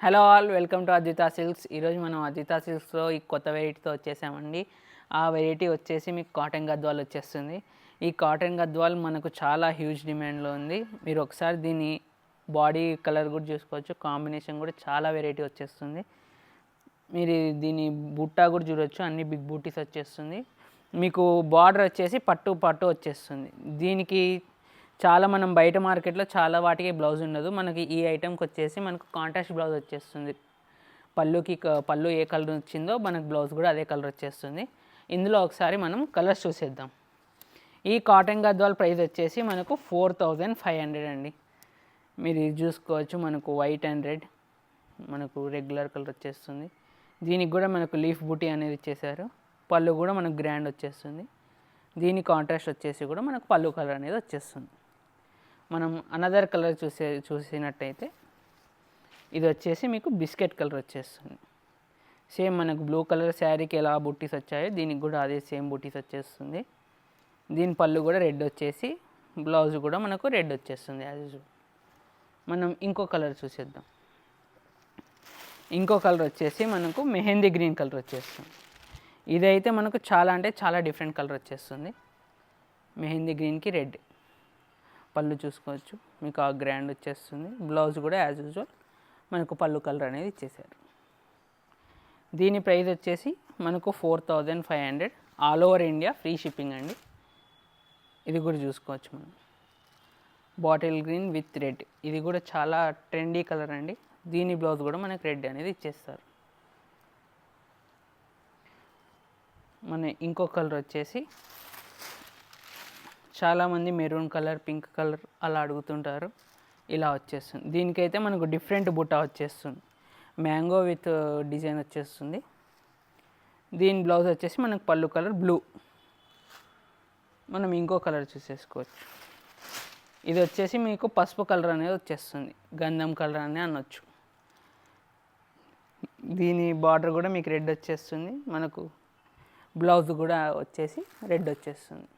Hello all, welcome to Advita silks. ఈరోజు మనం అద్వితా సిల్క్స్లో ఈ కొత్త వెరైటీతో వచ్చేసామండి. ఆ వెరైటీ వచ్చేసి మీకు కాటన్ గద్వాల్ వచ్చేస్తుంది. ఈ కాటన్ గద్వాల్ మనకు చాలా హ్యూజ్ డిమాండ్లో ఉంది. మీరు ఒకసారి దీని బాడీ కలర్ కూడా చూసుకోవచ్చు, కాంబినేషన్ కూడా చాలా వెరైటీ వచ్చేస్తుంది. మీరు దీని బుట్టా కూడా చూడవచ్చు, అన్ని బిగ్ బూటీస్ వచ్చేస్తుంది. మీకు బార్డర్ వచ్చేసి పట్టు వచ్చేస్తుంది. దీనికి చాలా మనం బయట మార్కెట్లో చాలా వాటికి బ్లౌజ్ ఉండదు. మనకి ఈ ఐటెంకి వచ్చేసి మనకు కాంట్రాస్ట్ బ్లౌజ్ వచ్చేస్తుంది. పళ్ళు ఏ కలర్ వచ్చిందో మనకు బ్లౌజ్ కూడా అదే కలర్ వచ్చేస్తుంది. ఇందులో ఒకసారి మనం కలర్స్ చూసేద్దాం. ఈ కాటన్ గద్వాల్ ప్రైస్ వచ్చేసి మనకు 4500 అండి. మీరు ఇది చూసుకోవచ్చు, మనకు వైట్ అండ్ రెడ్ మనకు రెగ్యులర్ కలర్ వచ్చేస్తుంది. దీనికి కూడా మనకు లీఫ్ బూటీ అనేది ఇచ్చేసారు. పళ్ళు కూడా మనకు గ్రాండ్ వచ్చేస్తుంది. దీని కాంట్రాస్ట్ వచ్చేసి కూడా మనకు పళ్ళు కలర్ అనేది వచ్చేస్తుంది. మనం అనదర్ కలర్ చూసినట్టయితే ఇది వచ్చేసి మీకు బిస్కెట్ కలర్ వచ్చేస్తుంది. సేమ్ మనకు బ్లూ కలర్ శారీకి ఎలా బుట్టీస్ వచ్చాయో దీనికి కూడా అదే సేమ్ బుట్టీస్ వచ్చేస్తుంది. దీని పళ్ళు కూడా రెడ్ వచ్చేసి బ్లౌజ్ కూడా మనకు రెడ్ వచ్చేస్తుంది యాజ్ యూజువల్. మనం ఇంకో కలర్ చూసేద్దాం. ఇంకో కలర్ వచ్చేసి మనకు మెహందీ గ్రీన్ కలర్ వచ్చేస్తుంది. ఇదైతే మనకు చాలా అంటే చాలా డిఫరెంట్ కలర్ వచ్చేస్తుంది. మెహందీ గ్రీన్కి రెడ్ పళ్ళు చూసుకోవచ్చు, మీకు ఆ గ్రాండ్ వచ్చేస్తుంది. బ్లౌజ్ కూడా యాజ్ యూజువల్ మనకు పళ్ళు కలర్ అనేది ఇచ్చేసారు. దీని ప్రైస్ వచ్చేసి మనకు 4500, all over India free shipping అండి. ఇది కూడా చూసుకోవచ్చు మనం, బాటిల్ గ్రీన్ విత్ రెడ్. ఇది కూడా చాలా ట్రెండీ కలర్ అండి. దీని బ్లౌజ్ కూడా మనకు రెడ్ అనేది ఇచ్చేస్తారు. మన ఇంకో కలర్ వచ్చేసి చాలామంది మెరూన్ కలర్, పింక్ కలర్ అలా అడుగుతుంటారు. ఇలా వచ్చేస్తుంది. దీనికైతే మనకు డిఫరెంట్ బుట్ట వచ్చేస్తుంది. మ్యాంగో విత్ డిజైన్ వచ్చేస్తుంది. దీని బ్లౌజ్ వచ్చేసి మనకు పళ్ళు కలర్ బ్లూ. మనం ఇంకో కలర్ చూసేసుకోవచ్చు. ఇది వచ్చేసి మీకు పసుపు కలర్ అనేది వచ్చేస్తుంది, గంధం కలర్ అని అనొచ్చు. దీని బార్డర్ కూడా మీకు రెడ్ వచ్చేస్తుంది. మనకు బ్లౌజ్ కూడా వచ్చేసి రెడ్ వచ్చేస్తుంది.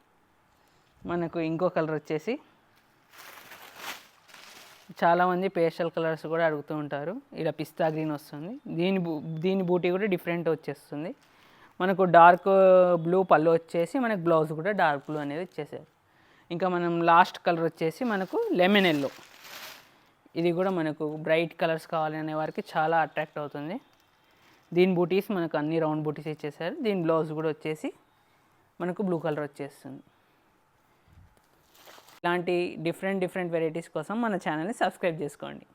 మనకు ఇంకో కలర్ వచ్చేసి చాలామంది పేస్టల్ కలర్స్ కూడా అడుగుతూ ఉంటారు. ఇలా పిస్తా గ్రీన్ వస్తుంది. దీని బూటీ కూడా డిఫరెంట్ వచ్చేస్తుంది. మనకు డార్క్ బ్లూ పళ్ళు వచ్చేసి మనకు బ్లౌజ్ కూడా డార్క్ బ్లూ అనేది ఇచ్చేసారు. ఇంకా మనం లాస్ట్ కలర్ వచ్చేసి మనకు లెమన్ ఎల్లో. ఇది కూడా మనకు బ్రైట్ కలర్స్ కావాలనే వారికి చాలా అట్రాక్ట్ అవుతుంది. దీని బూటీస్ మనకు అన్ని రౌండ్ బూటీస్ ఇచ్చేసారు. దీని బ్లౌజ్ కూడా వచ్చేసి మనకు బ్లూ కలర్ వచ్చేస్తుంది. ఇలాంటి డిఫరెంట్ వెరైటీస్ కోసం మన ఛానల్ని సబ్స్క్రైబ్ చేసుకోండి.